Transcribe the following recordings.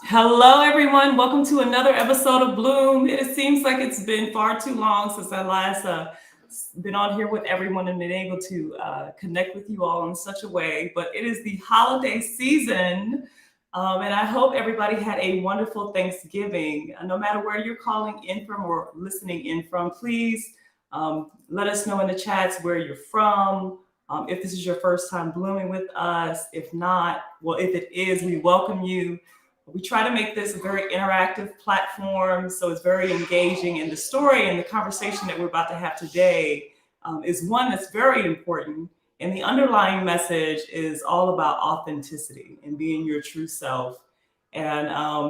Hello, everyone. Welcome to another episode of Bloom. It seems like it's been far too long since I last been on here with everyone and been able to connect with you all in such a way. But it is the holiday season, and I hope everybody had a wonderful Thanksgiving. No matter where you're calling in from or listening in from, please let us know in the chats where you're from. If this is your first time blooming with us, if not, well, if it is, we welcome you. We try to make this a very interactive platform, so it's very engaging. And the story and the conversation that we're about to have today is one that's very important. And the underlying message is all about authenticity and being your true self. And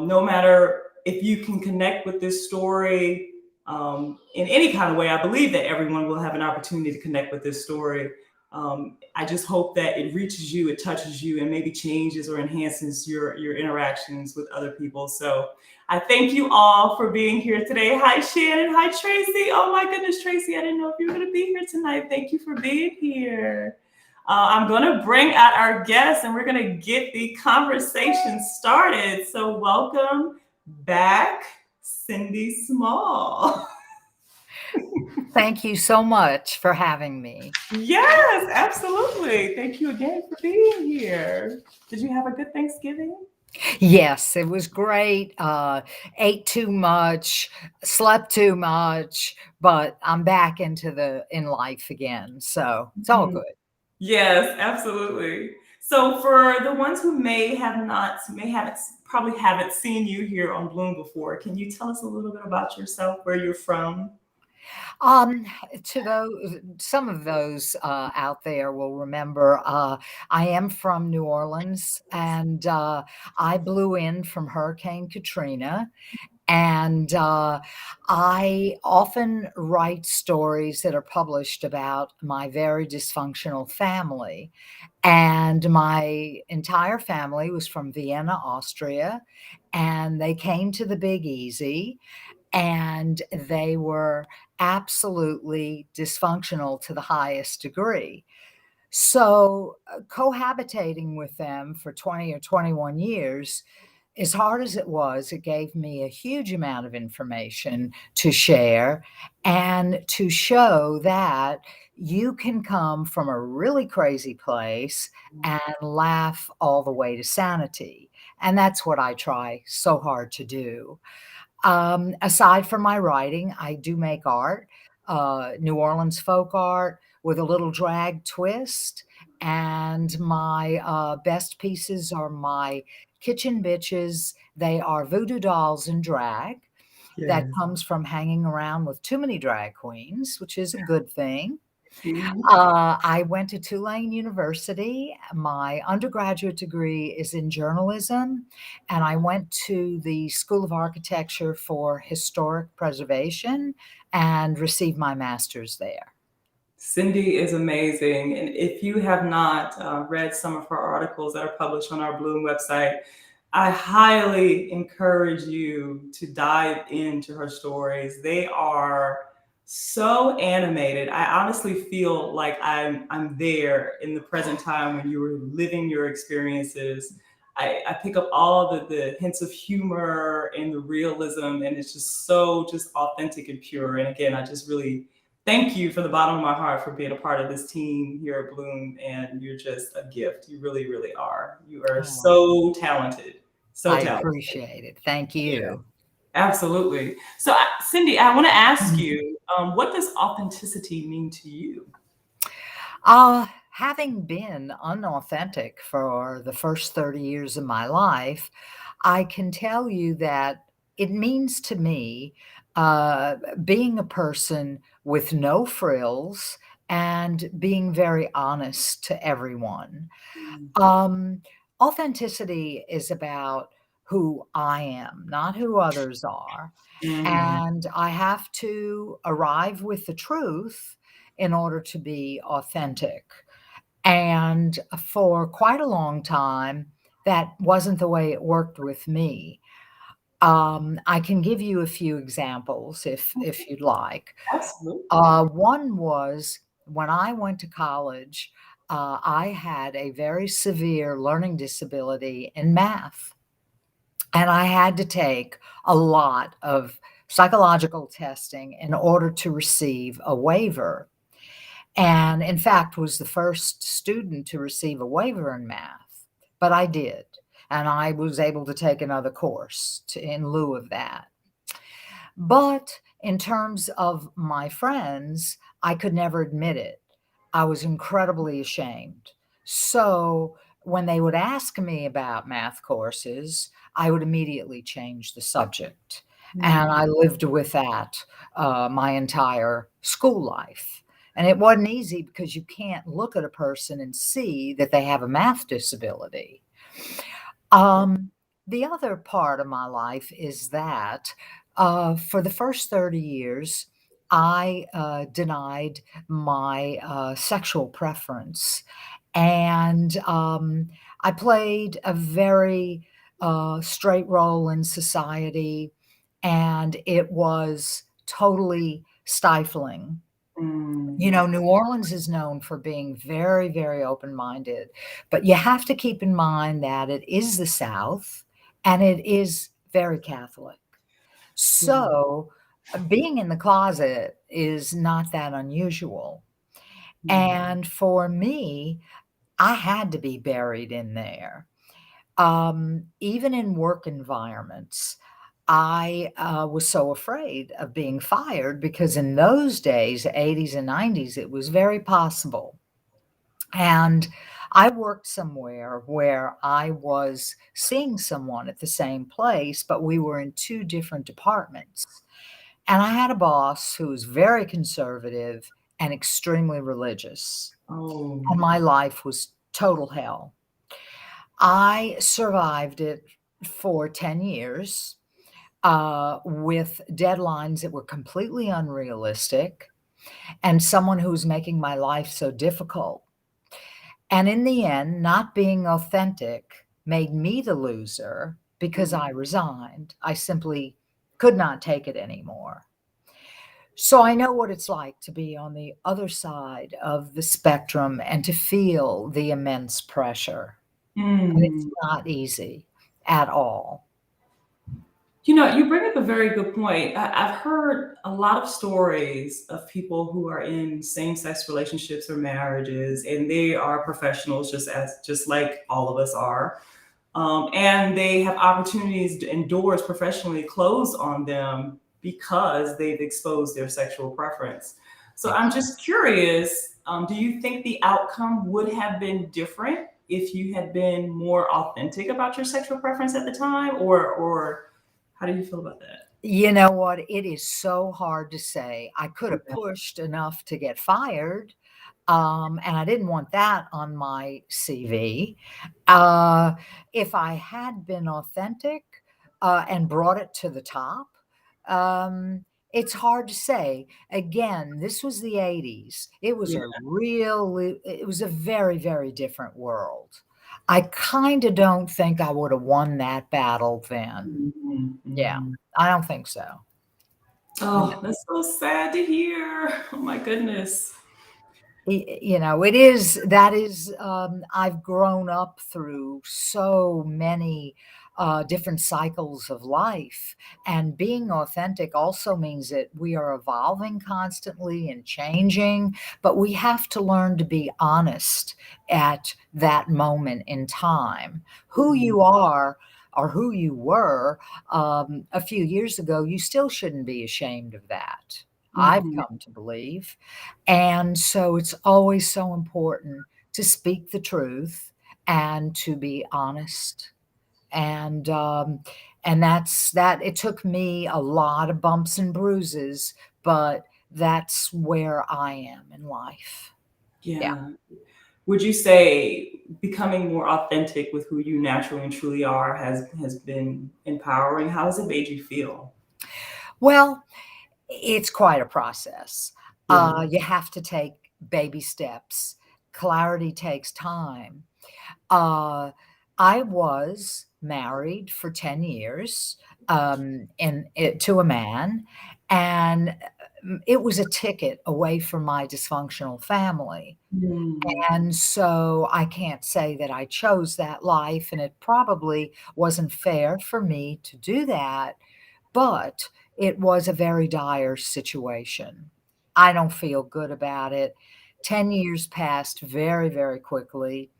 no matter if you can connect with this story in any kind of way, I believe that everyone will have an opportunity to connect with this story. I just hope that it reaches you, it touches you, and maybe changes or enhances your interactions with other people. So I thank you all for being here today. Hi, Shannon. Hi, Tracy. Oh my goodness, Tracy, I didn't know if you were going to be here tonight. Thank you for being here. I'm going to bring out our guests and we're going to get the conversation started. So, welcome back, Cindy Small. Thank you so much for having me. Yes, absolutely. Thank you again for being here. Did you have a good Thanksgiving? Yes, it was great. Ate too much, slept too much, but I'm back in life again. So it's all Mhm. good. Yes, absolutely. So for the ones who probably haven't seen you here on Bloom before, can you tell us a little bit about yourself, where you're from? Um, to those, some of those out there will remember, I am from New Orleans, and I blew in from Hurricane Katrina. And I often write stories that are published about my very dysfunctional family. And my entire family was from Vienna, Austria, and they came to the Big Easy, and they were absolutely dysfunctional to the highest degree. So, cohabitating with them for 20 or 21 years, as hard as it was, it gave me a huge amount of information to share and to show that you can come from a really crazy place and laugh all the way to sanity. And that's what I try so hard to do. Aside from my writing, I do make art, New Orleans folk art with a little drag twist. And my best pieces are my kitchen bitches. They are voodoo dolls in drag. That Yes. comes from hanging around with too many drag queens, which is a good thing. Mhm. I went to Tulane University. My undergraduate degree is in journalism, and I went to the School of Architecture for Historic Preservation and received my master's there. Cindy is amazing. And if you have not read some of her articles that are published on our Bloom website, I highly encourage you to dive into her stories. They are so animated. I honestly feel like I'm there in the present time when you were living your experiences. I pick up all the hints of humor and the realism, and it's just so just authentic and pure. And again, I just really thank you from the bottom of my heart for being a part of this team here at Bloom. And you're just a gift. You really, really are. You are Oh, so talented. So I talented. appreciate it. Thank Yeah, you. absolutely. So, Cindy, I want to ask Mhm. you, what does authenticity mean to you? Having been unauthentic for the first 30 years of my life, I can tell you that it means to me being a person with no frills and being very honest to everyone. Um, Authenticity is about who I am, not who others are. Mhm. And I have to arrive with the truth in order to be authentic. And for quite a long time, that wasn't the way it worked with me. I can give you a few examples if you'd like. Absolutely. One was when I went to college, I had a very severe learning disability in math. And I had to take a lot of psychological testing in order to receive a waiver. And in fact, was the first student to receive a waiver in math, but I did. And I was able to take another course in lieu of that. But in terms of my friends, I could never admit it. I was incredibly ashamed. So when they would ask me about math courses, I would immediately change the subject. And Mm. I lived with that my entire school life. And it wasn't easy because you can't look at a person and see that they have a math disability. Um, the other part of my life is that for the first 30 years, I denied my sexual preference. And I played a very straight role in society, and it was totally stifling. You Mm. know, New Orleans is known for being very, very open-minded, but you have to keep in mind that it is the South and it is very Catholic. Yeah. So, being in the closet is not that unusual. Mm. And for me, I had to be buried in there. Even in work environments, I was so afraid of being fired because in those days, 80s and 90s, it was very possible. And I worked somewhere where I was seeing someone at the same place, but we were in two different departments. And I had a boss who was very conservative and extremely religious. Oh. And my life was total hell. I survived it for 10 years with deadlines that were completely unrealistic and someone who was making my life so difficult. And in the end, not being authentic made me the loser because Mm. I resigned. I simply could not take it anymore. So I know what it's like to be on the other side of the spectrum and to feel the immense pressure. And it's Mm. not easy at all. You know, you bring up a very good point. I've heard a lot of stories of people who are in same-sex relationships or marriages, and they are professionals, just like all of us are, and they have opportunities and doors professionally closed on them because they've exposed their sexual preference. So I'm Exactly. just curious, do you think the outcome would have been different if you had been more authentic about your sexual preference at the time, or how do you feel about that? You know what? It is so hard to say. I could have Okay. pushed enough to get fired, and I didn't want that on my CV. Uh, if I had been authentic, and brought it to the top, it's hard to say. Again, this was the '80s. Yeah. It was a very, very different world. I kinda don't think I would have won that battle then. Mhm, Yeah, mhm. I don't think so. Oh, that's so sad to hear. Oh my goodness. You know, it is that is, I've grown up through so many, different cycles of life, and being authentic also means that we are evolving constantly and changing, but we have to learn to be honest at that moment in time. Who Mm, you are or who you were, a few years ago, you still shouldn't be ashamed of that, I've mhm. come to believe. And so it's always so important to speak the truth and to be honest. And that's that it took me a lot of bumps and bruises, but that's where I am in life. Yeah. Yeah. Would you say becoming more authentic with who you naturally and truly are has been empowering? How has it made you feel? Well, it's quite a process. Yeah. You have to take baby steps. Clarity takes time. Uh, I was married for 10 years, to a man, and it was a ticket away from my dysfunctional family. Mm, And so I can't say that I chose that life, and it probably wasn't fair for me to do that, but it was a very dire situation. I don't feel good about it. 10 years passed very, very quickly.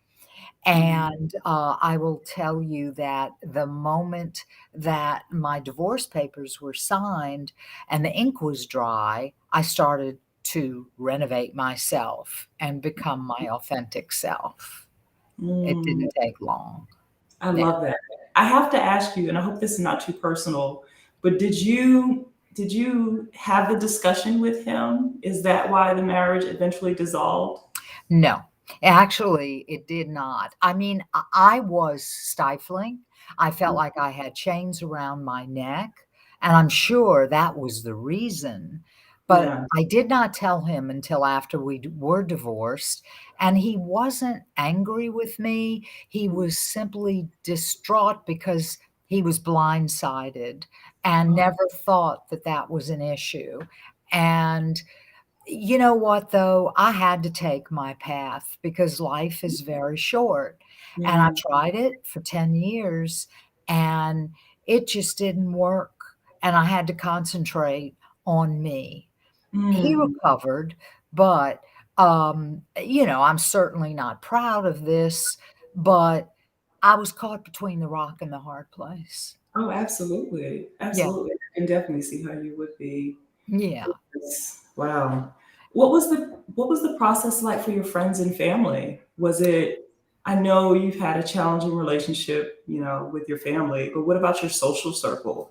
mm, And I will tell you that the moment that my divorce papers were signed and the ink was dry, I started to renovate myself and become my authentic self. It mm. didn't take long. I Yeah. love that. I have to ask you, and I hope this is not too personal, but did you have the discussion with him? Is that why the marriage eventually dissolved? No, actually, it did not. I mean, I was stifling. I felt like I had chains around my neck, and I'm sure that was the reason. But Yeah. I did not tell him until after we were divorced, and he wasn't angry with me. He was simply distraught because he was blindsided and Oh, never thought that that was an issue. And you know what, though? I had to take my path because life is very short, and I mm, tried it for 10 years, and it just didn't work, and I had to concentrate on me. He mm. recovered, but, I'm certainly not proud of this, but I was caught between the rock and the hard place. Oh, absolutely. Yeah, Absolutely. I can definitely see how you would be. yeah. Wow. What was the process like for your friends and family? Was it I know you've had a challenging relationship, with your family, but what about your social circle?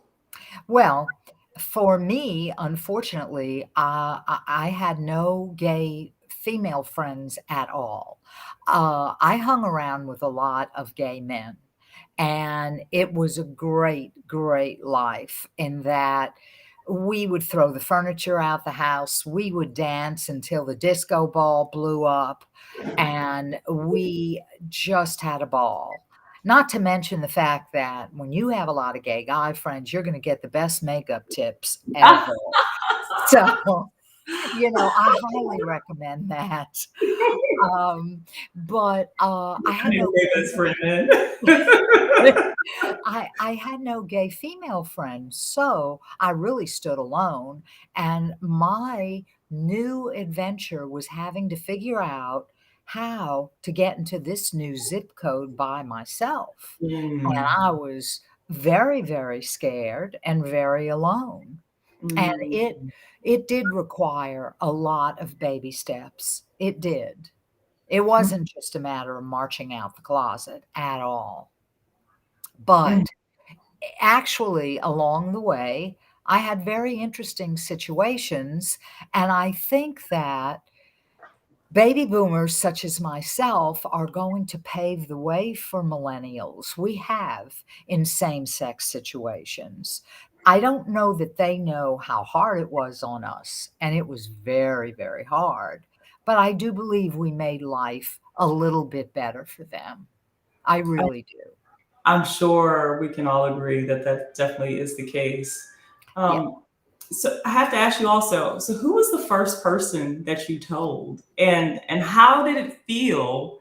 Well, for me, unfortunately, I had no gay female friends at all. I hung around with a lot of gay men, and it was a great, great life in that we would throw the furniture out the house, we would dance until the disco ball blew up, and we just had a ball. Not to mention the fact that when you have a lot of gay guy friends, you're gonna get the best makeup tips ever. So, I highly recommend that. But, I I had need to no say gay this for a minute. I had no gay female friends, so I really stood alone, and my new adventure was having to figure out how to get into this new zip code by myself, and Mm, I was very, very scared and very alone, and mm, it did require a lot of baby steps. It did. It mm, wasn't just a matter of marching out the closet at all, mm. but actually, along the way, I had very interesting situations, and I think that baby boomers such as myself are going to pave the way for millennials. We have in same-sex situations. I don't know that they know how hard it was on us, and it was very, very hard, but I do believe we made life a little bit better for them. I really do. I'm sure we can all agree that that definitely is the case. Yeah. Um, so I have to ask you also, so who was the first person that you told? And how did it feel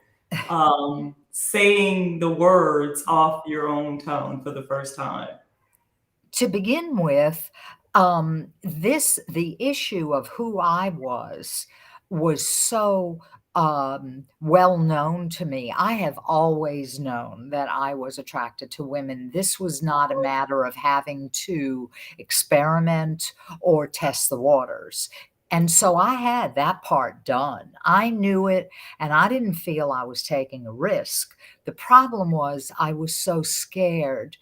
saying the words off your own tongue for the first time? To begin with, the issue of who I was so, well known to me. I have always known that I was attracted to women. This was not a matter of having to experiment or test the waters. And so I had that part done. I knew it, and I didn't feel I was taking a risk. The problem was I was so scared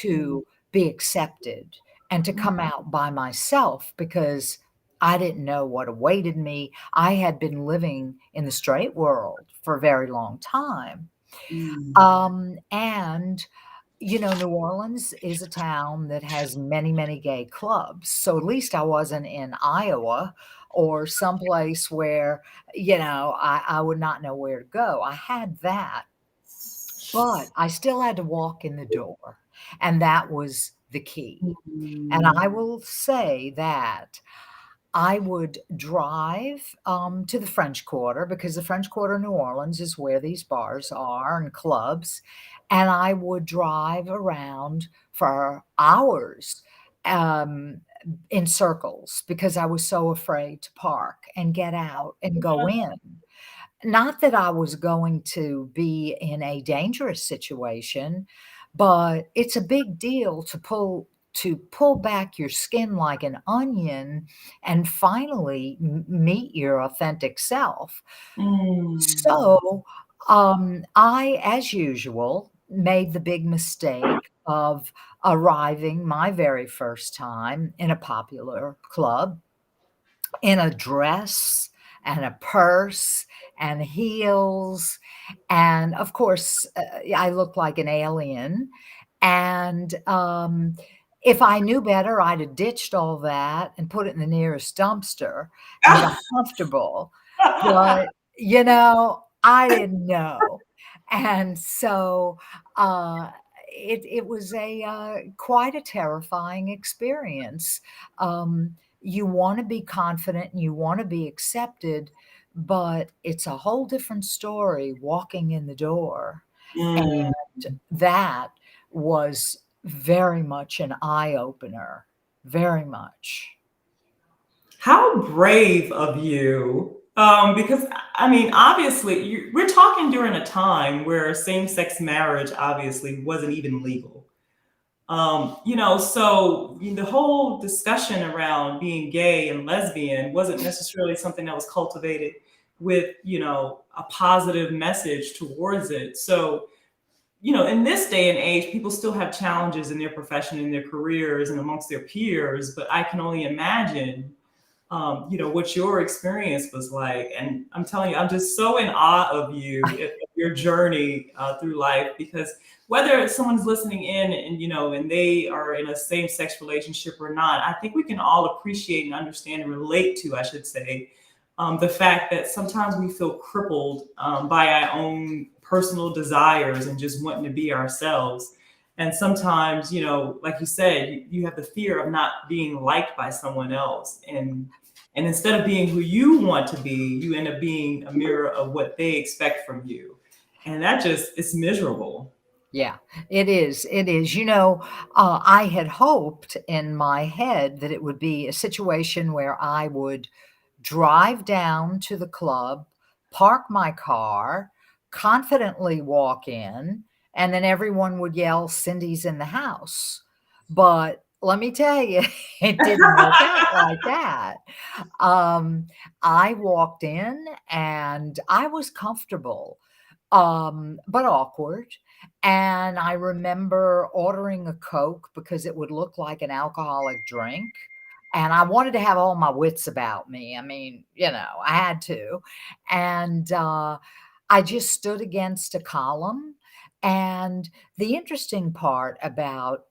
Mm, to be accepted and to come out by myself because I didn't know what awaited me. I had been living in the straight world for a very long time. mm, And New Orleans is a town that has many, many gay clubs. So at least I wasn't in Iowa or someplace where, I would not know where to go. I had that, but I still had to walk in the door, and that was the key. And mm, I will say that I would drive to the French Quarter because the French Quarter, New Orleans, is where these bars are and clubs. And I would drive around for hours um, in circles because I was so afraid to park and get out and go in. Not that I was going to be in a dangerous situation, but it's a big deal to pull back your skin like an onion and finally meet your authentic self. Mm. So, I, as usual, made the big mistake of arriving my very first time in a popular club in a dress and a purse and heels. And of course, I looked like an alien. And if I knew better, I'd have ditched all that and put it in the nearest dumpster and got comfortable. But, I didn't know. And so it was a quite a terrifying experience. You want to be confident and you want to be accepted, but it's a whole different story walking in the door. Mm. And that was very much an eye opener, very much. How brave of you. Because I mean, obviously, we're talking during a time where same-sex marriage obviously wasn't even legal. So the whole discussion around being gay and lesbian wasn't necessarily something that was cultivated with, a positive message towards it. So, in this day and age, people still have challenges in their profession, in their careers, and amongst their peers. But I can only imagine what your experience was like. And I'm telling you, I'm just so in awe of you, of your journey through life, because whether someone's listening in and, and they are in a same sex relationship or not, I think we can all appreciate and understand and relate to, I should say, the fact that sometimes we feel crippled by our own personal desires and just wanting to be ourselves. And sometimes, like you said, you have the fear of not being liked by someone else. And instead of being who you want to be, you end up being a mirror of what they expect from you. And that just, it's miserable. Yeah, it is. It is. I had hoped in my head that it would be a situation where I would drive down to the club, park my car, confidently walk in, and then everyone would yell, "Cindy's in the house." But let me tell you, it didn't work out like that. Um, I walked in and I was comfortable, but awkward. And I remember ordering a Coke because it would look like an alcoholic drink. And I wanted to have all my wits about me. I mean, I had to. And I just stood against a column. And the interesting part about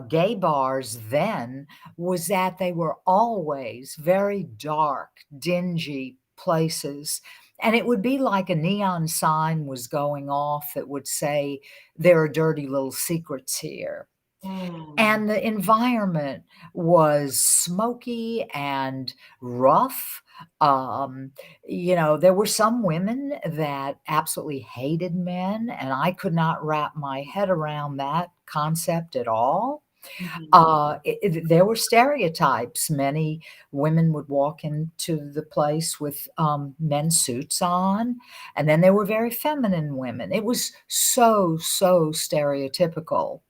gay bars then was that they were always very dark, dingy places. And it would be like a neon sign was going off that would say, "There are dirty little secrets here." Mm. And the environment was smoky and rough. Um, there were some women that absolutely hated men, and I could not wrap my head around that concept at all. Mhm. There were stereotypes. Many women would walk into the place with men's suits on, and then there were very feminine women. It was so, so stereotypical.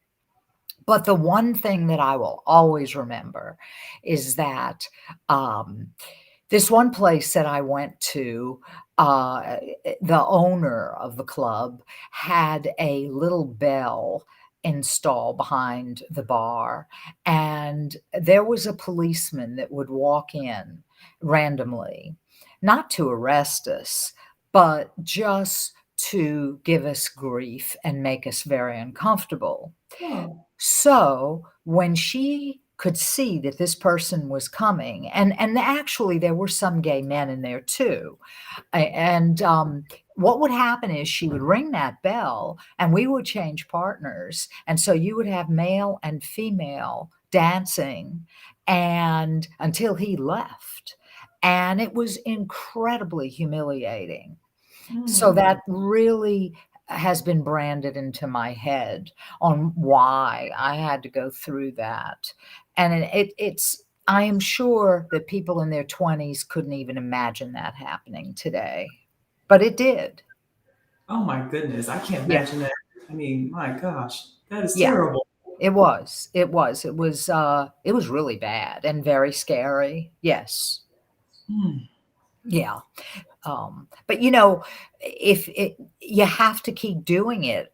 But the one thing that I will always remember is that um, this one place that I went to, the owner of the club had a little bell installed behind the bar, and there was a policeman that would walk in randomly, not to arrest us, but just to give us grief and make us very uncomfortable. Oh. So, when she could see that this person was coming, and actually there were some gay men in there too, and what would happen is she would ring that bell and we would change partners. And so you would have male and female dancing and until he left. And it was incredibly humiliating. So Mm. that really has been branded into my head on why I had to go through that. And it's I am sure that people in their 20s couldn't even imagine that happening today, but it did. Oh my goodness, I can't Yeah, imagine that. I mean, my gosh, that is yeah, terrible. it was. It was really bad and very scary. Yes. Mm. Yeah. But if it you have to keep doing it.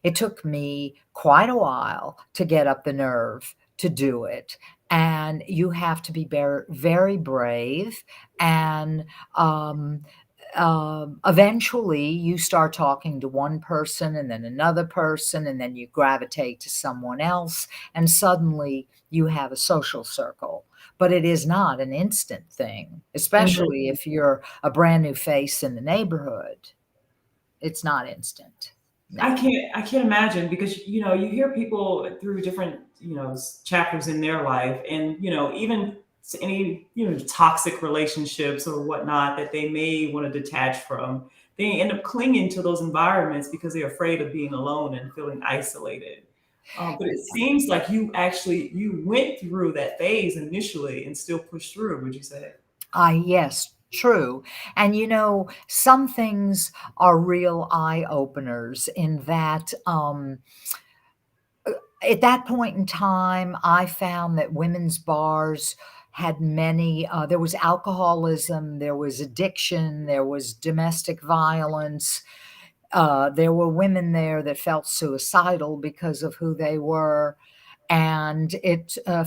It took me quite a while to get up the nerve to do it, and you have to be very brave. And um, eventually, you start talking to one person, and then another person, and then you gravitate to someone else, and suddenly you have a social circle. But it is not an instant thing, especially Mhm. if you're a brand new face in the neighborhood. It's not instant. No. I can't imagine because you hear people through different chapters in their life, and even any toxic relationships or whatnot that they may want to detach from. They end up clinging to those environments because they're afraid of being alone and feeling isolated. But it seems like you went through that phase initially and still pushed through. Would you say? Yes, true. And some things are real eye openers in that at that point in time, I found that women's bars had many, there was alcoholism, there was addiction, there was domestic violence. There were women there that felt suicidal because of who they were. And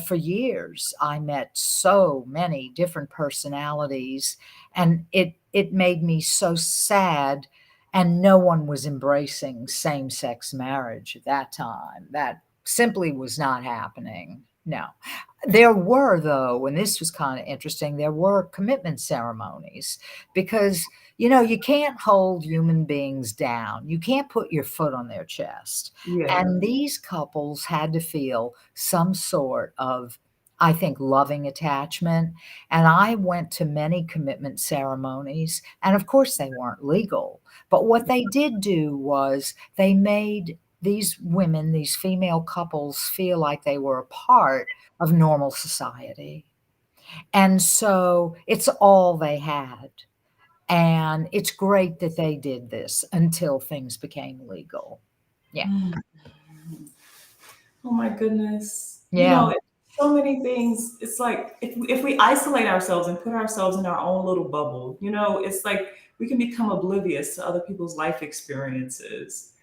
for years, I met so many different personalities, and it made me so sad. And no one was embracing same sex marriage at that time. That simply was not happening. No. There were, though, and this was kind of interesting, there were commitment ceremonies because, you can't hold human beings down. You can't put your foot on their chest. Yeah. And these couples had to feel some sort of, I think, loving attachment. And I went to many commitment ceremonies, and of course, they weren't legal. But what they did do was they made these women, these female couples, feel like they were a part of normal society. And so it's all they had. And it's great that they did this until things became legal. Yeah. Mm. Oh my goodness. Yeah. So many things. It's like if we isolate ourselves and put ourselves in our own little bubble, it's like we can become oblivious to other people's life experiences.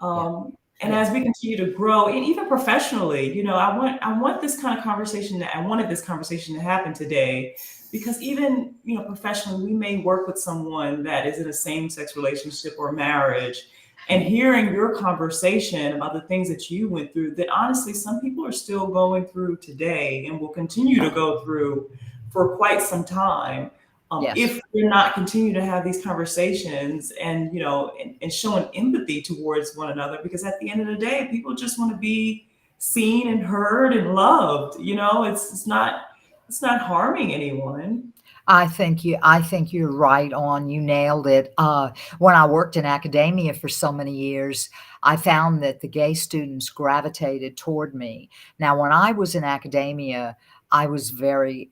Yeah. And Yeah. as we continue to grow, and even professionally, I want this kind of conversation I wanted this conversation to happen today because even, professionally, we may work with someone that is in a same-sex relationship or marriage, and hearing your conversation about the things that you went through that honestly some people are still going through today and will continue to go through for quite some time, Yes. if we're not continue to have these conversations and and showing empathy towards one another, because at the end of the day people just want to be seen and heard and loved. It's not harming anyone. I think you're right on. You nailed it. When I worked in academia for so many years, I found that the gay students gravitated toward me. Now, when I was in academia, I was very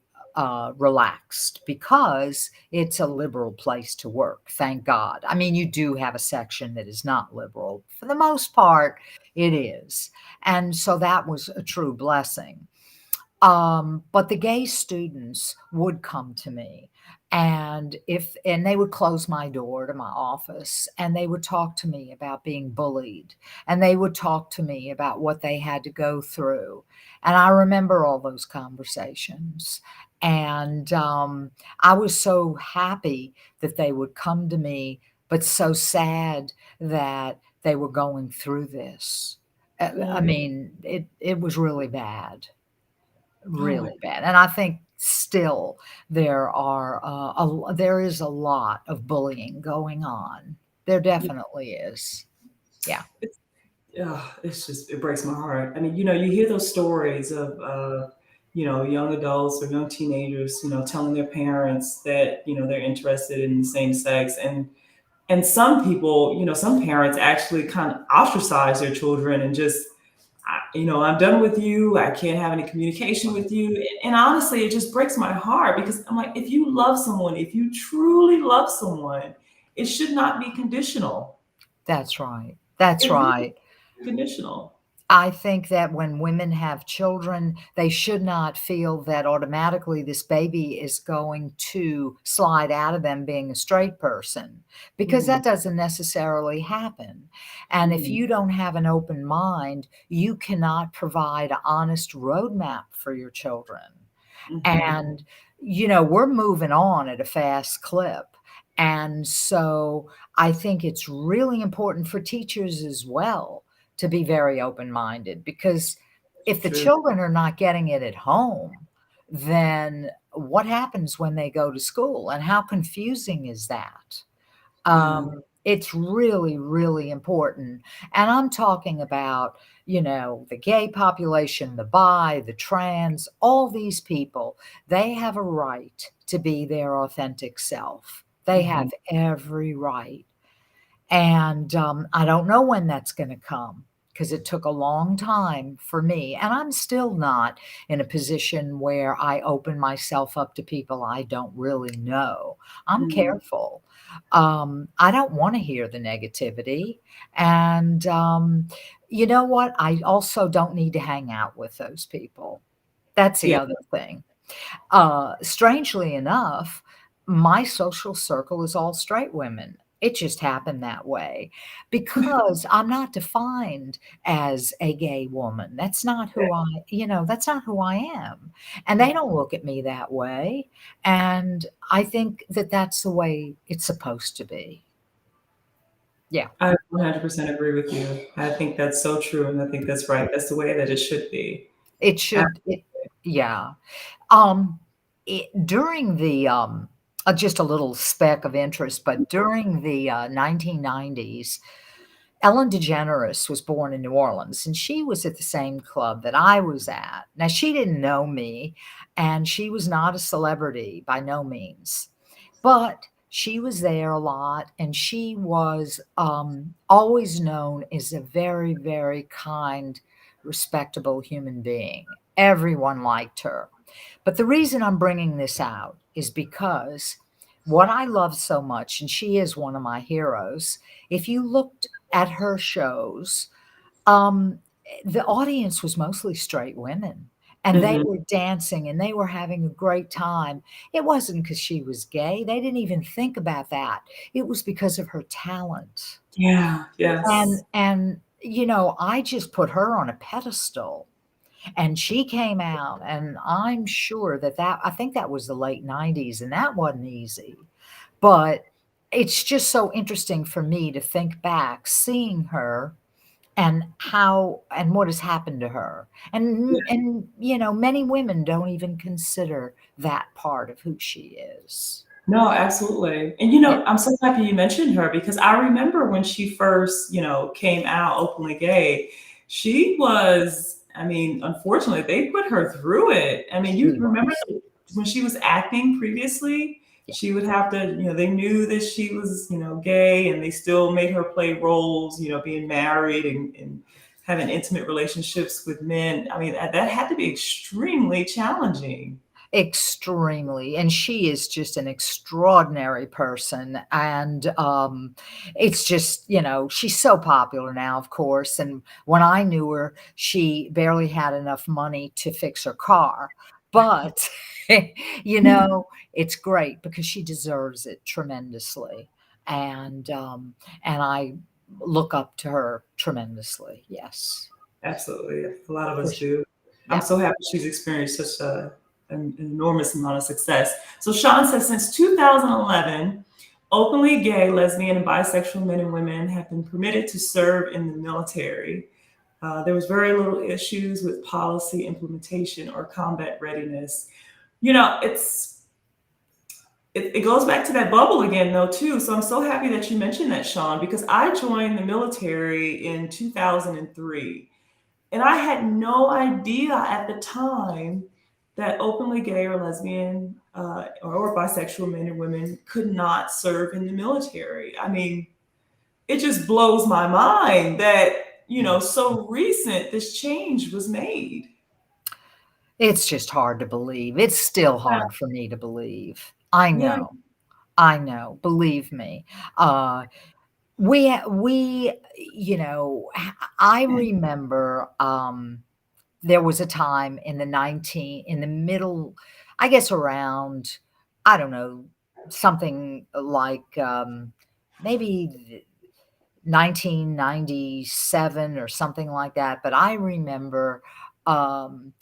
relaxed because it's a liberal place to work. Thank God. I mean, you do have a section that is not liberal. For the most part, it is. And so that was a true blessing. But the gay students would come to me, and they would close my door to my office, and they would talk to me about being bullied, and they would talk to me about what they had to go through. And I remember all those conversations. And I was so happy that they would come to me, but so sad that they were going through this. I Mm. mean, it was really bad. Oh my. Really bad, and I think still there is a lot of bullying going on. There definitely is. Yeah. It's, it's just, it breaks my heart. I mean, you hear those stories of, young adults or young teenagers, telling their parents that, they're interested in the same sex. And some people, some parents actually kind of ostracize their children and just, I'm done with you. I can't have any communication with you. And honestly, it just breaks my heart because I'm like, if you love someone, if you truly love someone, it should not be conditional. That's right. That's It really right. is conditional. I think that when women have children, they should not feel that automatically this baby is going to slide out of them being a straight person, because Hmm. that doesn't necessarily happen. And if Hmm. you don't have an open mind, you cannot provide an honest roadmap for your children. Hmm. And, we're moving on at a fast clip. And so I think it's really important for teachers as well to be very open minded, because if the True. children are not getting it at home, then what happens when they go to school? And how confusing is that? Yeah. It's really, really important. And I'm talking about, the gay population, the bi, the trans, all these people, they have a right to be their authentic self. They Hmm. have every right. And I don't know when that's going to come, because it took a long time for me. And I'm still not in a position where I open myself up to people I don't really know. I'm Hmm. careful. I don't want to hear the negativity. And you know what? I also don't need to hang out with those people. That's the Yeah. other thing. Strangely enough, my social circle is all straight women. It just happened that way because I'm not defined as a gay woman. That's not who I am. And they don't look at me that way. And I think that that's the way it's supposed to be. Yeah, I 100% agree with you. I think that's so true. And I think that's right. That's the way that it should be. it Uh, should. Yeah. Um, during the just a little speck of interest, but during the 1990s, Ellen DeGeneres was born in New Orleans, and she was at the same club that I was at. Now, she didn't know me, and she was not a celebrity by no means, but she was there a lot, and she was always known as a very, very kind, respectable human being. Everyone liked her. But the reason I'm bringing this out is because what I love so much, and she is one of my heroes, if you looked at her shows, um, the audience was mostly straight women. And they mhm. were dancing and they were having a great time. It wasn't because she was gay. They didn't even think about that. It was because of her talent. Yeah. And Yes. and I just put her on a pedestal, and she came out, and I'm sure that I think that was the late '90s, and that wasn't easy. But it's just so interesting for me to think back, seeing her and how and what has happened to her. And many women don't even consider that part of who she is. No, absolutely. And Yeah. I'm so happy you mentioned her because I remember when she first, came out openly gay, she was, I mean, unfortunately, they put her through it. I mean, you She remember was. when she was acting previously, Yeah. she would have to, they knew that she was, gay and they still made her play roles, being married and having intimate relationships with men. I mean, that had to be extremely challenging. Extremely, and she is just an extraordinary person, and, it's just, she's so popular now, of course, and when I knew her, she barely had enough money to fix her car, but, you know, it's great because she deserves it tremendously, and, um, and I look up to her tremendously, yes, Absolutely. A lot of for us sure. do. I'm Yeah. so happy she's experienced such an enormous amount of success. So Sean says since 2011, openly gay, lesbian, and bisexual men and women have been permitted to serve in the military. There was very little issues with policy implementation or combat readiness. It's it goes back to that bubble again, though, too. So I'm so happy that you mentioned that, Sean, because I joined the military in 2003. And I had no idea at the time that openly gay or lesbian or bisexual men and women could not serve in the military. I mean, it just blows my mind that, Mm. so recent this change was made. It's just hard to believe. It's still Yeah. hard for me to believe. I Yeah. know. I know. Believe me. Uh, we, I remember, there was a time in the middle, I guess around, I don't know, something like, maybe 1997 or something like that, but I remember, um,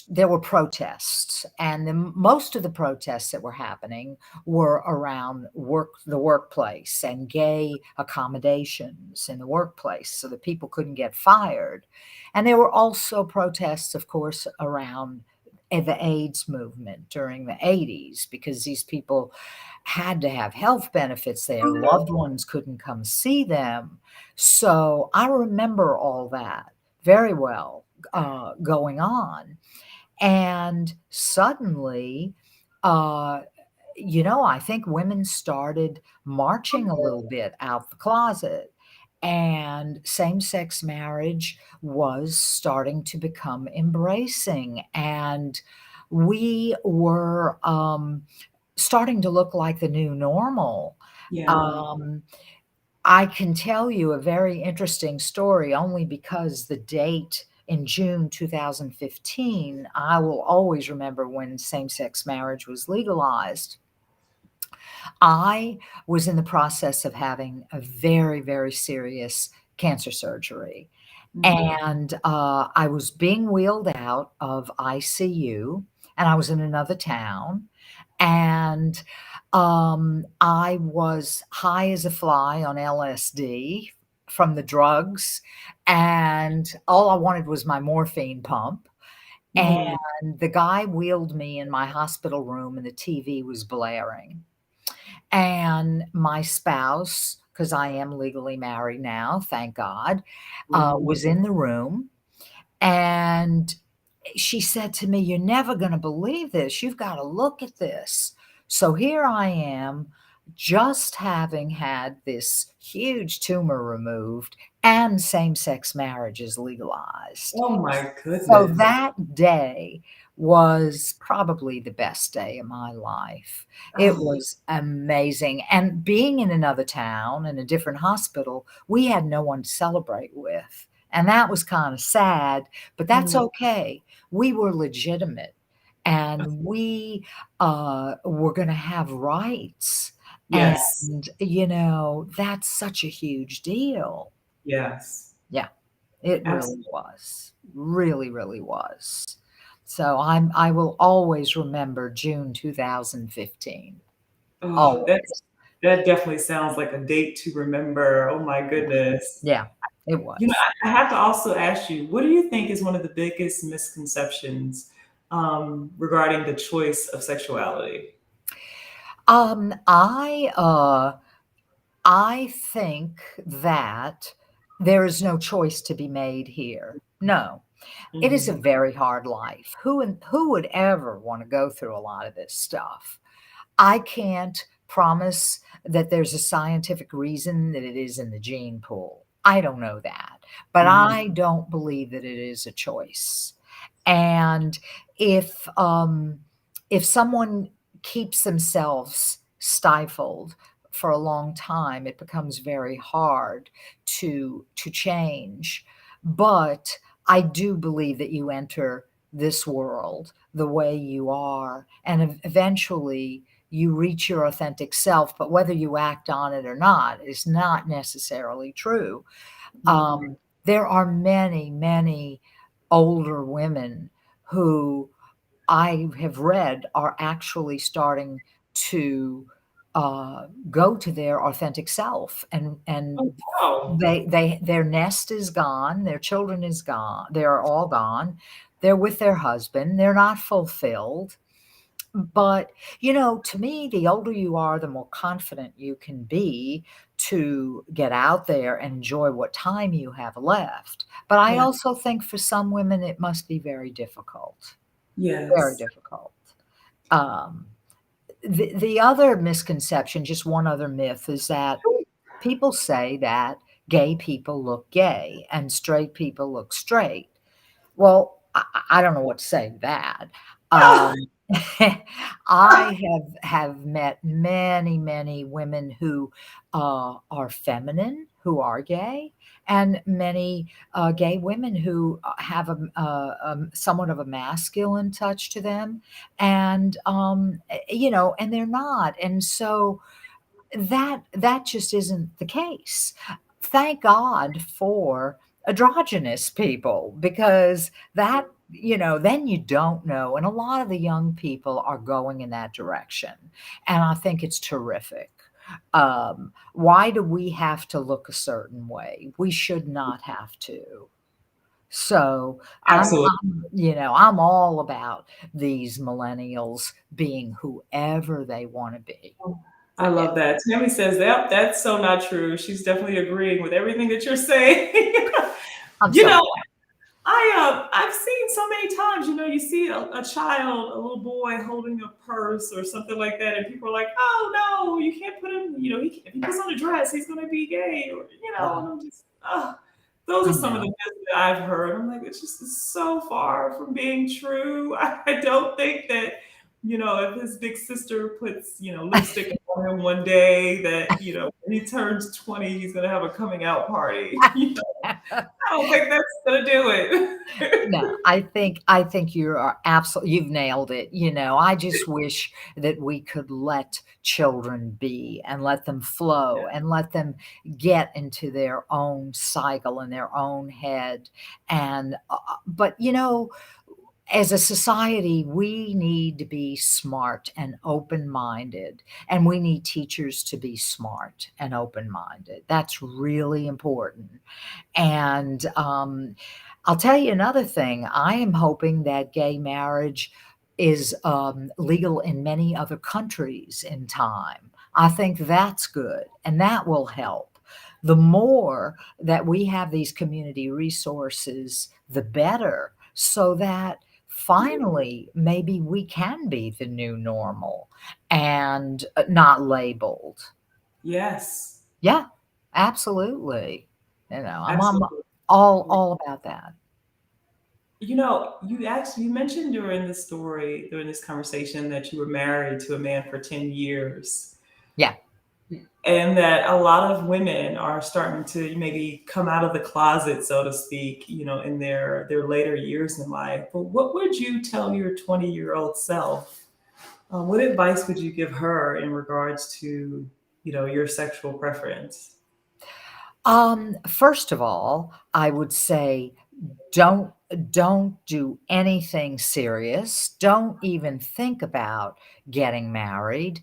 there were protests, and most of the protests that were happening were around the workplace and gay accommodations in the workplace so that people couldn't get fired. And there were also protests, of course, around the AIDS movement during the 80s, because these people had to have health benefits. Their loved ones couldn't come see them. So I remember all that very well, going on. And suddenly, uh, I think women started marching a little bit out the closet, and same sex marriage was starting to become embracing. And we were, starting to look like the new normal. Yeah. Um, I can tell you a very interesting story only because the date in June 2015, I will always remember when same sex marriage was legalized. I was in the process of having a very, very serious cancer surgery. Mhm. And I was being wheeled out of ICU, and I was in another town. And I was high as a fly on LSD from the drugs, and all I wanted was my morphine pump. Mhm. And the guy wheeled me in my hospital room, and the TV was blaring. And my spouse, because I am legally married now, thank God, Mhm. was in the room. And she said to me, "You're never gonna believe this. You've gotta look at this." So here I am, just having had this huge tumor removed, and same-sex marriage is legalized. Oh my So goodness. that day was probably the best day of my life. It Oh, was amazing, and being in another town, in a different hospital, we had no one to celebrate with, and that was kinda sad, but that's mm, okay. We were legitimate, and we, were gonna have rights, yes. and, that's such a huge deal. Yes. Yeah. It really Absolutely. was. Really, really was. So I will always remember June 2015. Oh, Always. that definitely sounds like a date to remember. Oh my Yeah. goodness. Yeah, it was. I have to also ask you, what do you think is one of the biggest misconceptions regarding the choice of sexuality? Um, I, uh, I think that there is no choice to be made here. No. It is a Mhm. very hard life. Who would ever wanna go through a lot of this stuff? I can't promise that there's a scientific reason that it is in the gene pool. I don't know that, but Mhm. I don't believe that it is a choice. And if, if someone keeps themselves stifled for a long time, it becomes very hard to change. But I do believe that you enter this world the way you are, and eventually you reach your authentic self, but whether you act on it or not is not necessarily true. Mhm. There are many, many older women who I have read are actually starting to, go to their authentic self, and Oh, wow. their nest is gone, their children is gone, they're all gone, they're with their husband, they're not fulfilled, But, to me, the older you are, the more confident you can be to get out there and enjoy what time you have left. But I Yeah. also think for some women, it must be very difficult, very Yes. difficult. Um, the other misconception, just one other myth, is that people say that gay people look gay and straight people look straight. Well, I don't know what to say to that. Ah, Um, I have met many, many women who, are feminine, who are gay, and many, gay women who, have somewhat of a masculine touch to them, and, and they're not, and so that just isn't the case. Thank God for androgynous people because then you don't know. And a lot of the young people are going in that direction. And I think it's terrific. Why do we have to look a certain way? We should not have to. So absolutely. I'm all about these millennials being whoever they want to be. I love that. Tammy says that that's so not true. She's definitely agreeing with everything that you're saying. I'm you so know, I've seen so many times, you see a child, a little boy holding a purse or something like that, and people are like, "Oh no, you can't put him. If he puts on a dress, he's going to be gay." Or and Well, I'm just, those I are some of the know. myths that I've heard. I'm like, it's just so far from being true. I don't think that, if his big sister puts, lipstick on him one day, that when he turns 20, he's going to have a coming out party. I don't think that's going to do it. No, I think you've nailed it. I just wish that we could let children be and let them Yeah. flow and let them get into their own cycle in their own head. And but as a society, we need to be smart and open-minded, and we need teachers to be smart and open-minded. That's really important. And I'll tell you another thing. I am hoping that gay marriage is legal in many other countries in time. I think that's good, and that will help. The more that we have these community resources, the better, so that finally maybe we can be the new normal and not labeled. Yes, Yeah, absolutely. I'm absolutely. all about that. You mentioned during the story, during this conversation, that you were married to a man for 10 years, Yeah. and that a lot of women are starting to maybe come out of the closet, so to speak, in their later years in life. But what would you tell your 20-year-old self? What advice would you give her in regards to, your sexual preference? First of all, I would say don't don't do anything serious. Don't even think about getting married.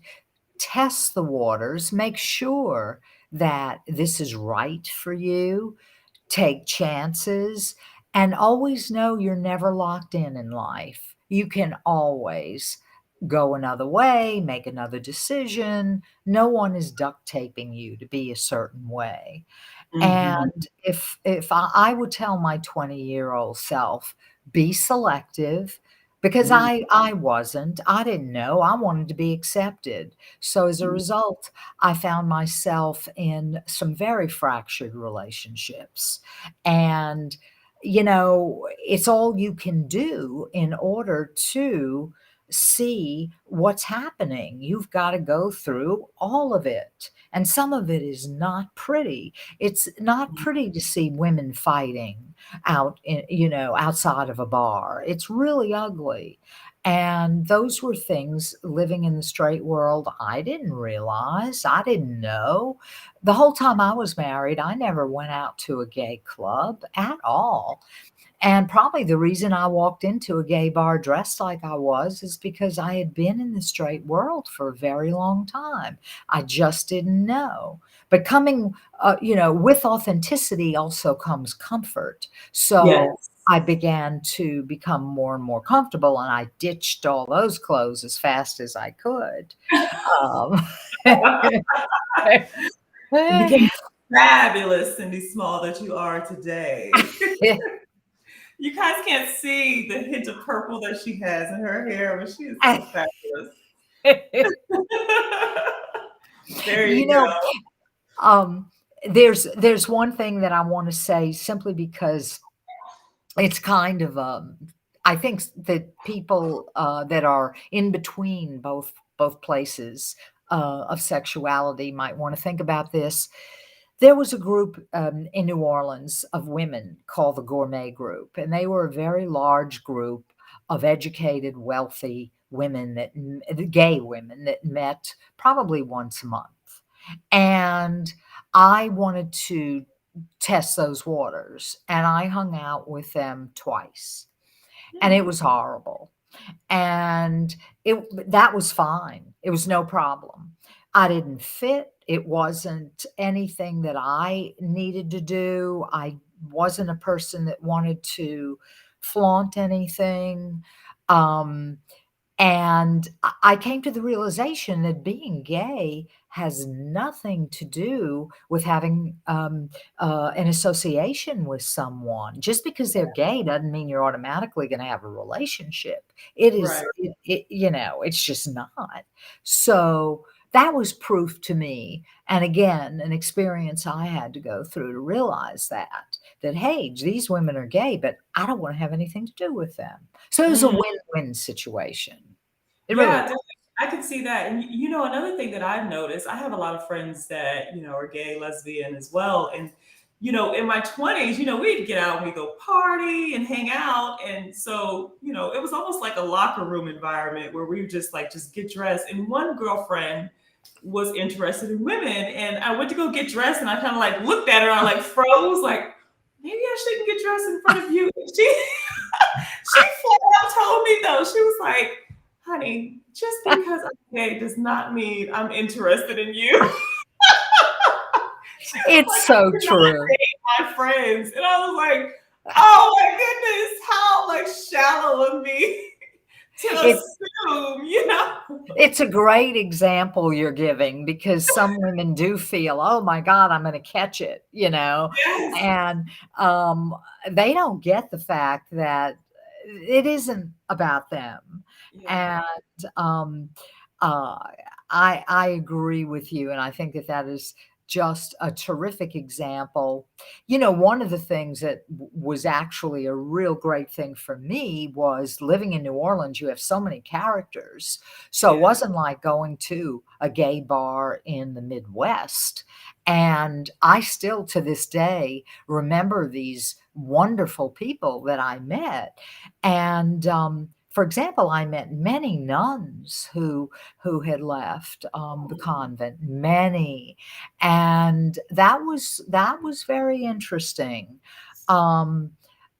Test the waters. Make sure that this is right for you. Take chances, and always know you're never locked in life. You can always go another way, make another decision. No one is duct taping you to be a certain way. Hmm. And if I would tell my 20-year-old self, be selective, because I wasn't. I didn't know. I wanted to be accepted. So as a result, I found myself in some very fractured relationships. And it's all you can do in order to see what's happening. You've got to go through all of it. And some of it is not pretty. It's not pretty to see women fighting outside of a bar. It's really ugly. And those were things living in the straight world I didn't realize. I didn't know. The whole time I was married, I never went out to a gay club at all. And probably the reason I walked into a gay bar dressed like I was is because I had been in the straight world for a very long time. I just didn't know. But coming, with authenticity also comes comfort. So Yes. I began to become more and more comfortable, and I ditched all those clothes as fast as I could. Um, It became fabulous Cindy Small that you are today. You guys can't see the hint of purple that she has in her hair, but she is so fabulous. There You you know, go. um, there's one thing that I wanna say simply because it's kind of, I think that people, that are in between both places, of sexuality might wanna think about this. There was a group, in New Orleans of women called the Gourmet Group, and they were a very large group of educated, wealthy women gay women that met probably once a month. And I wanted to test those waters, and I hung out with them twice, and it Hmm. was horrible. And that was fine. It was no problem. I didn't fit. It wasn't anything that I needed to do. I wasn't a person that wanted to flaunt anything. Um, and I came to the realization that being gay has nothing to do with having an association with someone. Just because they're gay doesn't mean you're automatically going to have a relationship. It Right. is, it's just not. So that was proof to me. And again, an experience I had to go through to realize that, hey, these women are gay, but I don't want to have anything to do with them. So it was a Mm. win-win situation. It really Yeah, was. definitely. I can see that. And you know, another thing that I've noticed, I have a lot of friends that, are gay, lesbian as well. And, in my 20s, we'd get out and we go party and hang out. And so, it was almost like a locker room environment where we would just like just get dressed. And one girlfriend was interested in women. And I went to go get dressed and I kind of like looked at her and I like froze, like, maybe I shouldn't get dressed in front of you. And she flat out told me though, she was like, honey, just because I'm gay does not mean I'm interested in you. She was It's like, so you're not true. my friends. And I was like, oh my goodness, how like shallow of me to It assume. it's a great example you're giving because some women do feel, "Oh my god, I'm gonna catch it," Yes. and, they don't get the fact that it isn't about them, Yeah. and, um, uh, I agree with you, and I think that that is just a terrific example. One of the things that was actually a real great thing for me was living in New Orleans. You have so many characters. So it Yeah. wasn't like going to a gay bar in the Midwest. And I still, to this day, remember these wonderful people that I met. And, for example, I met many nuns who had left the convent, many, and that was very interesting. Um,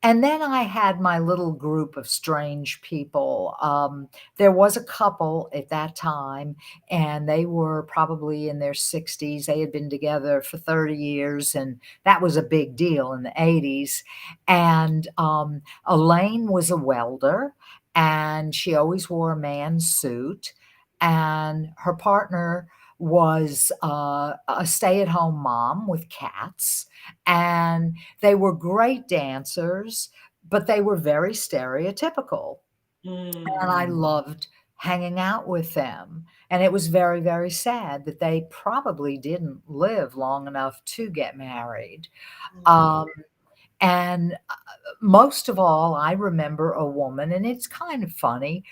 and then I had my little group of strange people. There was a couple at that time, and they were probably in their 60s. They had been together for 30 years, and that was a big deal in the 80s. And Elaine was a welder, and she always wore a man's suit. And her partner was a stay-at-home mom with cats, and they were great dancers, but they were very stereotypical, and I Mm. loved hanging out with them, and it was very, very sad that they probably didn't live long enough to get married, Oh. um, and, most of all, I remember a woman, and it's kind of funny.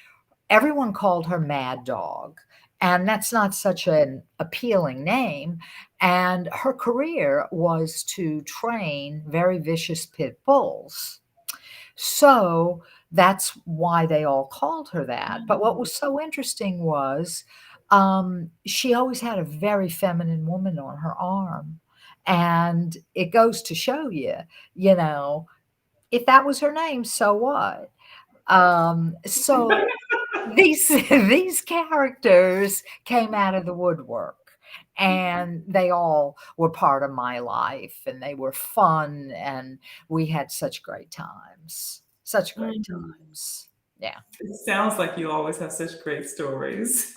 Everyone called her Mad Dog, and that's not such an appealing name, and her career was to train very vicious pit bulls. So, that's why they all called her that, but what Mm. was so interesting was, she always had a very feminine woman on her arm, and it goes to show you know, if that was her name, so what? So these these characters came out of the woodwork, And they all were part of my life, and they were fun, and we had such great times. Such great Mm. times. Yeah. It sounds like you always have such great stories.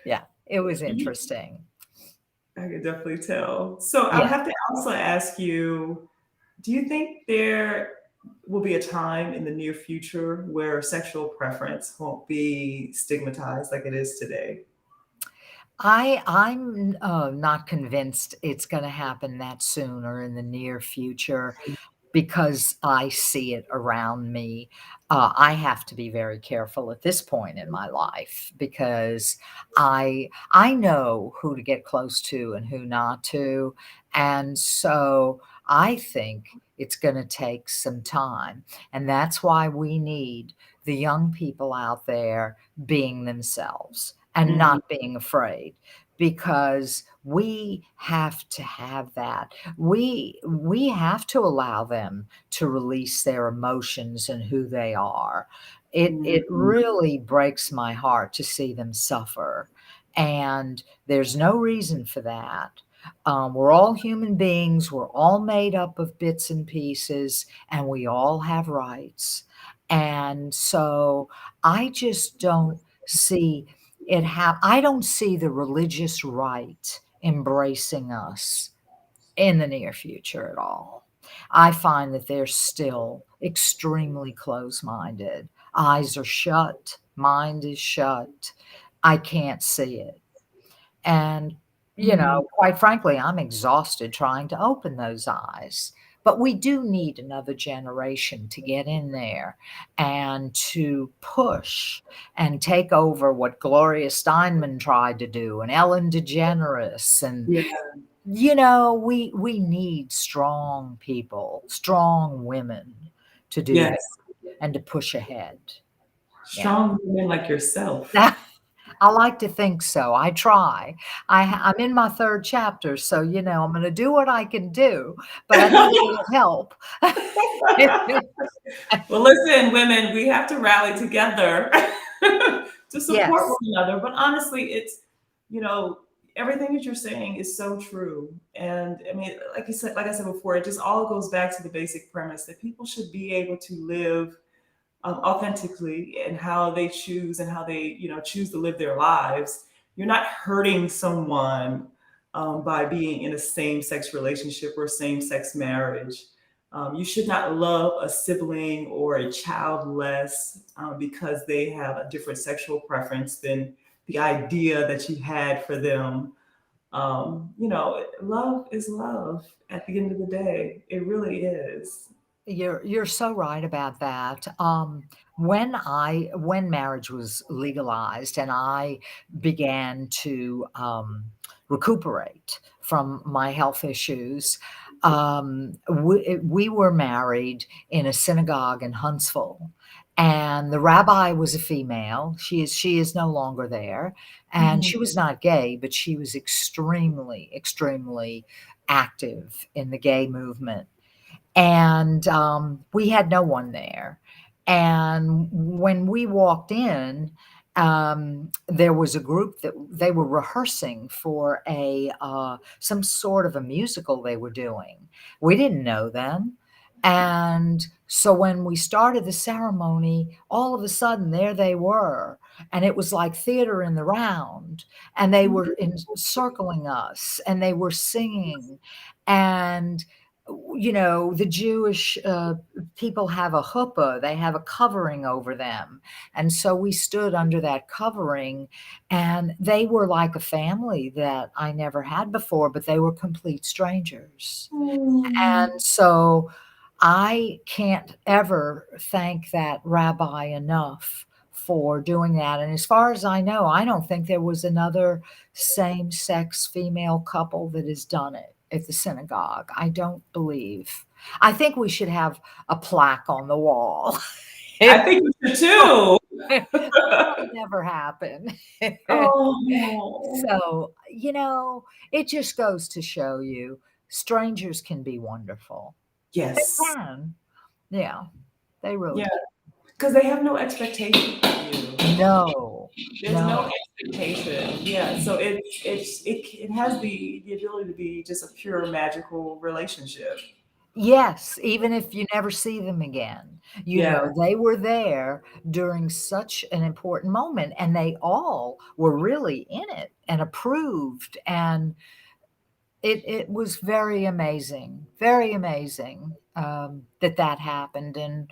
Yeah, it was interesting. I could definitely tell. So I Yeah. have to also ask you, do you think there will be a time in the near future where sexual preference won't be stigmatized like it is today? I'm not convinced it's gonna happen that soon or in the near future. Because I see it around me. I have to be very careful at this point in my life because I know who to get close to and who not to, and so I think it's gonna take some time, and that's why we need the young people out there being themselves and Mhm. not being afraid, because we have to have that. We have to allow them to release their emotions and who they are. It Mhm. really breaks my heart to see them suffer, and there's no reason for that. We're all human beings, we're all made up of bits and pieces, and we all have rights. And so I just don't see I don't see the religious right embracing us in the near future at all. I find that they're still extremely close-minded. Eyes are shut, mind is shut. I can't see it. And, Mhm. quite frankly, I'm exhausted trying to open those eyes. But we do need another generation to get in there and to push and take over what Gloria Steinman tried to do and Ellen DeGeneres. And, Yeah. we need strong people, strong women to do Yes. that and to push ahead. Yeah. Strong women like yourself. I like to think so. I try. I'm in my 3rd chapter, so, I'm gonna do what I can do, but I need a little help. Well, listen, women, we have to rally together to support one Yes. another. But honestly, you know, everything that you're saying is so true. And I mean, like I said before, it just all goes back to the basic premise that people should be able to live authentically and how they choose and how they choose to live their lives. You're not hurting someone by being in a same-sex relationship or same-sex marriage. You should not love a sibling or a child less because they have a different sexual preference than the idea that you had for them. Love is love at the end of the day. It really is. You're so right about that. When marriage was legalized and I began to recuperate from my health issues, we were married in a synagogue in Huntsville, and the rabbi was a female. She is no longer there, and Mhm. she was not gay, but she was extremely, extremely active in the gay movement, and we had no one there. And when we walked in, there was a group that they were rehearsing for a some sort of a musical they were doing. We didn't know them. And so when we started the ceremony, all of a sudden there they were. And it was like theater in the round. And they were encircling us and they were singing. And the Jewish people have a huppah, they have a covering over them. And so we stood under that covering, and they were like a family that I never had before, but they were complete strangers. Mm. And so I can't ever thank that rabbi enough for doing that. And as far as I know, I don't think there was another same sex female couple that has done it at the synagogue. I don't believe. I think we should have a plaque on the wall. I think you should too. That'll never happen. Oh, So, it just goes to show you strangers can be wonderful. They yes. can. Yeah, they really Yeah, can. because they have no expectation from you. No. There's no No. expectation. Yeah. So it has the ability to be just a pure magical relationship. Yes, even if you never see them again. Yeah. They were there during such an important moment, and they all were really in it and approved, and it was very amazing, that that happened, and,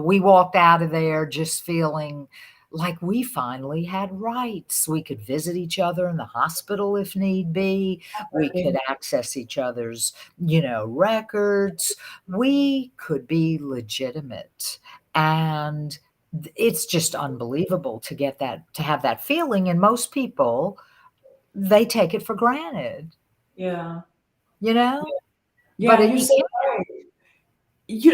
we walked out of there just feeling like we finally had rights. We could visit each other in the hospital if need be. We could access each other's, records. We could be legitimate, and it's just unbelievable to have that feeling, and most people, they take it for granted. Yeah. You know? But Yeah. You're you so can't. right.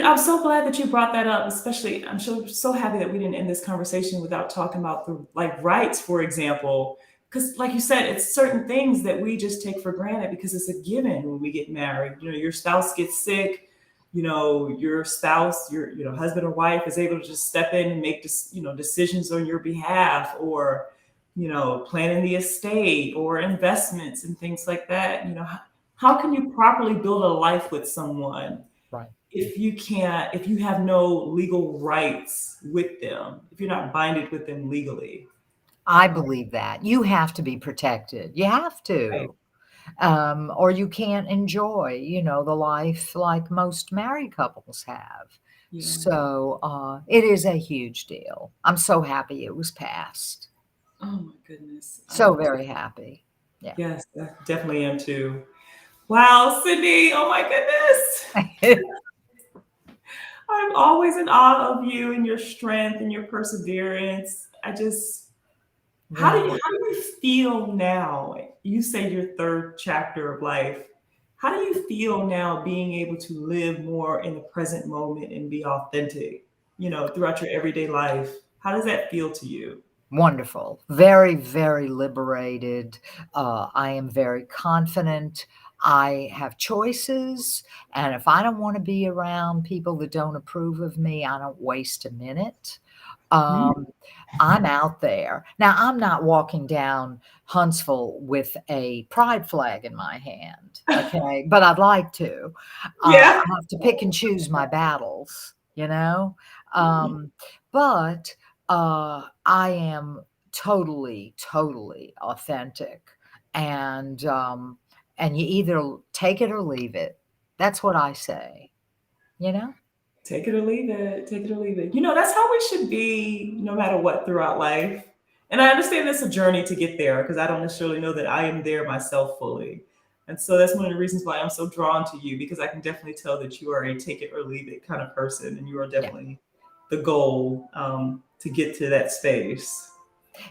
I'm so glad that you brought that up, especially I'm so happy that we didn't end this conversation without talking about the like rights, for example. Because like you said, it's certain things that we just take for granted because it's a given when we get married. Your spouse gets sick, your spouse, your husband or wife is able to just step in and make decisions on your behalf, or planning the estate or investments and things like that. How can you properly build a life with someone Right. if you have no legal rights with them, if you're not binded with them legally? I believe that. You have to be protected. You have Right. to. Or you can't enjoy, the life like most married couples have. Yeah. So, it is a huge deal. I'm so happy it was passed. Oh my goodness. I So am too. very happy. Yeah. Yes, I definitely am too. Wow, Cindy. Oh my goodness. I'm always in awe of you and your strength and your perseverance. Well, How do you feel now? You say your third chapter of life. How do you feel now being able to live more in the present moment and be authentic, throughout your everyday life? How does that feel to you? wonderful. Very, very liberated. I am very confident. I have choices. And if I don't want to be around people that don't approve of me, I don't waste a minute. Mm. Um, I'm out there. Now, I'm not walking down Huntsville with a pride flag in my hand, okay? But I'd like to. Yeah. I have to pick and choose my battles, you know? Um, but I am totally, totally authentic, and you either take it or leave it. That's what I say, you know? Take it or leave it. Take it or leave it. That's how we should be no matter what throughout life. And I understand it's a journey to get there because I don't necessarily know that I am there myself fully. And so that's one of the reasons why I'm so drawn to you because I can definitely tell that you are a take it or leave it kind of person. And you are Yeah. definitely the goal to get to that space.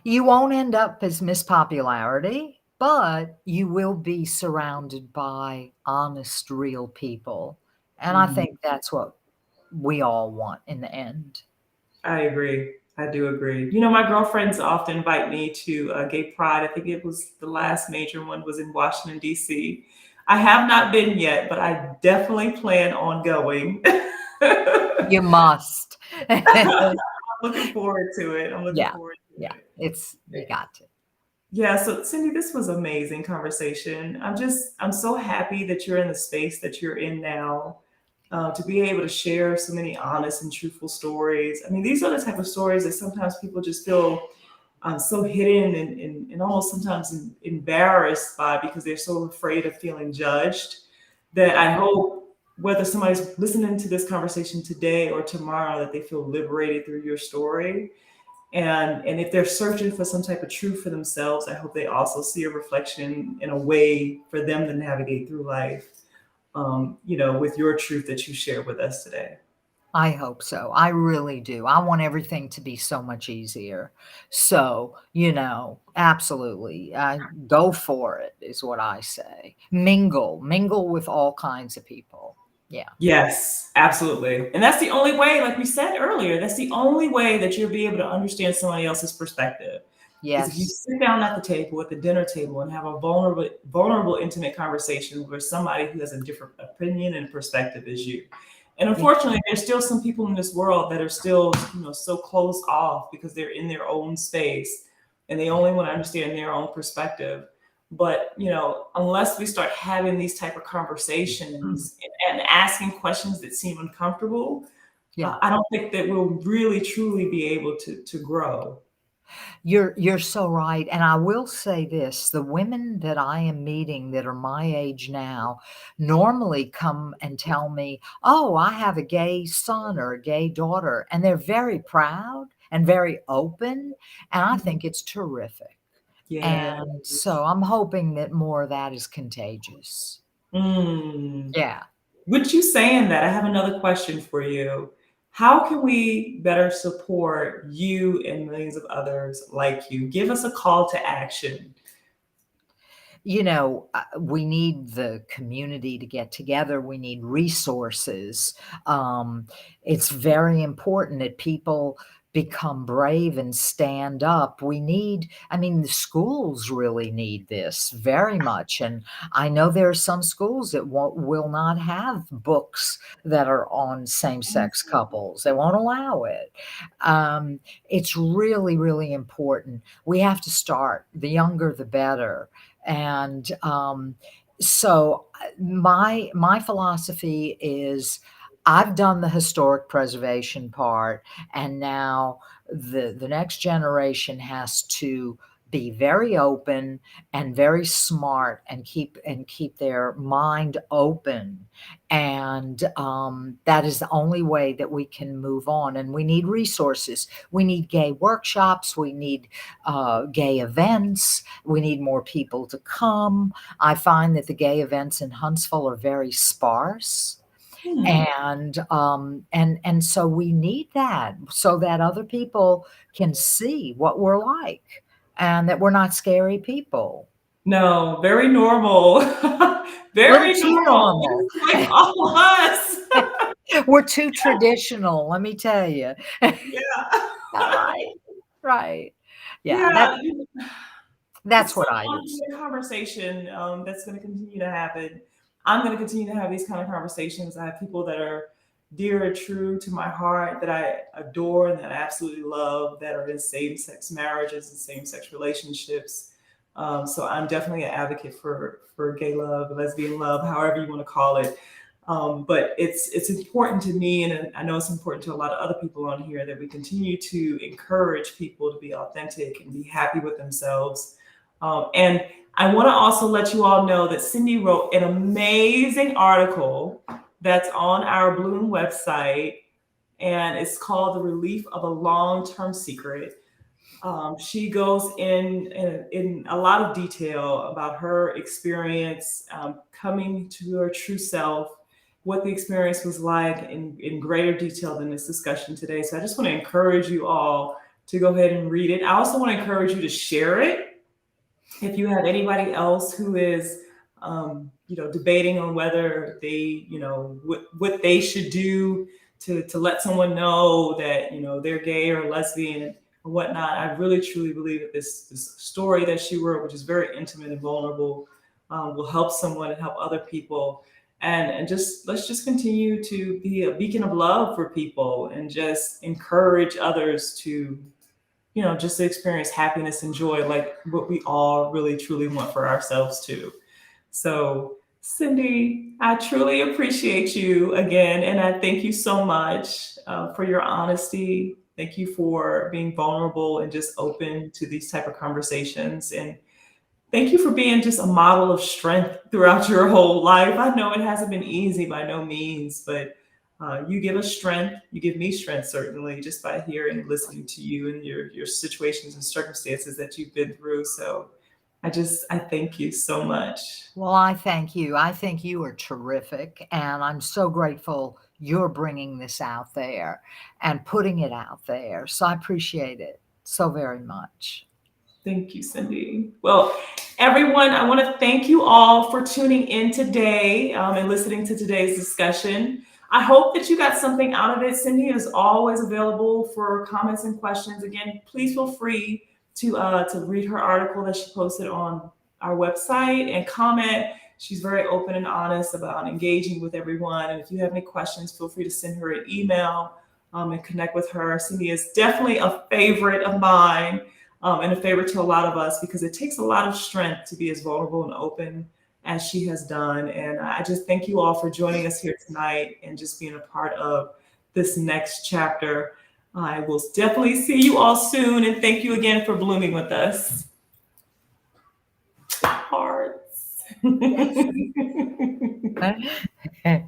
You won't end up as Miss Popularity, but you will be surrounded by honest, real people. And I Mhm. think that's what we all want in the end. I agree. I do agree. My girlfriends often invite me to Gay Pride. I think it was the last major one was in Washington, D.C. I have not been yet, but I definitely plan on going. You must. I'm looking forward to it. I'm looking Yeah. forward to Yeah. it. You got to. Yeah, so Cindy, this was amazing conversation. I'm so happy that you're in the space that you're in now, to be able to share so many honest and truthful stories. I mean, these are the type of stories that sometimes people just feel so hidden and almost sometimes embarrassed by because they're so afraid of feeling judged. That I hope whether somebody's listening to this conversation today or tomorrow, that they feel liberated through your story and if they're searching for some type of truth for themselves, I hope they also see a reflection in a way for them to navigate through life, with your truth that you share with us today. I hope so. I really do. I want everything to be so much easier. So, absolutely. Go for it is what I say. Mingle with all kinds of people. Yeah. Yes, absolutely. And that's the only way, like we said earlier, that's the only way that you'll be able to understand somebody else's perspective. Is if you Yes. sit down at the table, at the dinner table, and have a vulnerable, intimate conversation with somebody who has a different opinion and perspective as you. And Yeah. unfortunately, there's still some people in this world that are still, so closed off because they're in their own space and they only want to understand their own perspective. But, unless we start having these type of conversations and asking questions that seem uncomfortable, Yeah. I don't think that we'll really truly be able to grow. You're so right, and I will say this, the women that I am meeting that are my age now normally come and tell me, "Oh, I have a gay son or a gay daughter," and they're very proud and very open, and I think it's terrific. Yeah. And so I'm hoping that more of that is contagious. Mm. Yeah. With you saying that, I have another question for you. How can we better support you and millions of others like you? Give us a call to action. We need the community to get together. We need resources. Um, it's very important that people become brave and stand up. I mean, the schools really need this very much. And I know there are some schools that will not have books that are on same sex couples, they won't allow it. Um, it's really, really important. We have to start. The younger, the better. And so my philosophy is I've done the historic preservation part, and now the next generation has to be very open and very smart and keep their mind open, and that is the only way that we can move on. And we need resources. We need gay workshops. We need gay events. We need more people to come. I find that the gay events in Huntsville are very sparse. Hmm. And so we need that so that other people can see what we're like and that we're not scary people. No, very normal. Little Very too normal. normal. Just like all of us. We're too traditional, let me tell you. Yeah. Right, right. Yeah, Yeah. that's It's what an I would say. ongoing conversation that's going to continue to happen. I'm going to continue to have these kind of conversations. I have people that are dear and true to my heart that I adore and that I absolutely love that are in same sex marriages and same sex relationships. So I'm definitely an advocate for gay love, lesbian love, however you want to call it. But it's important to me, and I know it's important to a lot of other people on here that we continue to encourage people to be authentic and be happy with themselves. And I want to also let you all know that Cindy wrote an amazing article that's on our Bloom website, and it's called "The Relief of a Long-Term Secret." She goes in a lot of detail about her experience coming to her true self, what the experience was like in greater detail than this discussion today. So I just want to encourage you all to go ahead and read it. I also want to encourage you to share it if you have anybody else who is debating on whether they what they should do to let someone know that they're gay or lesbian or whatnot. I really truly believe that this story that she wrote, which is very intimate and vulnerable, will help someone and help other people. And just let's just continue to be a beacon of love for people and just encourage others to just to experience happiness and joy like what we all really truly want for ourselves too. So, Cindy, I truly appreciate you again, and I thank you so much for your honesty. Thank you for being vulnerable and just open to these type of conversations. And thank you for being just a model of strength throughout your whole life. I know it hasn't been easy by no means, but you give us strength. You give me strength, certainly, just by hearing and listening to you and your situations and circumstances that you've been through. So I thank you so much. Well, I thank you. I think you are terrific, and I'm so grateful you're bringing this out there and putting it out there. So I appreciate it so very much. Thank you, Cindy. Well, everyone, I want to thank you all for tuning in today and listening to today's discussion. I hope that you got something out of it. Cindy is always available for comments and questions. Again, please feel free to read her article that she posted on our website and comment. She's very open and honest about engaging with everyone. And if you have any questions, feel free to send her an email and connect with her. Cindy is definitely a favorite of mine and a favorite to a lot of us because it takes a lot of strength to be as vulnerable and open as she has done. And I just thank you all for joining us here tonight and just being a part of this next chapter. I will definitely see you all soon. And thank you again for blooming with us. Hearts. Yes.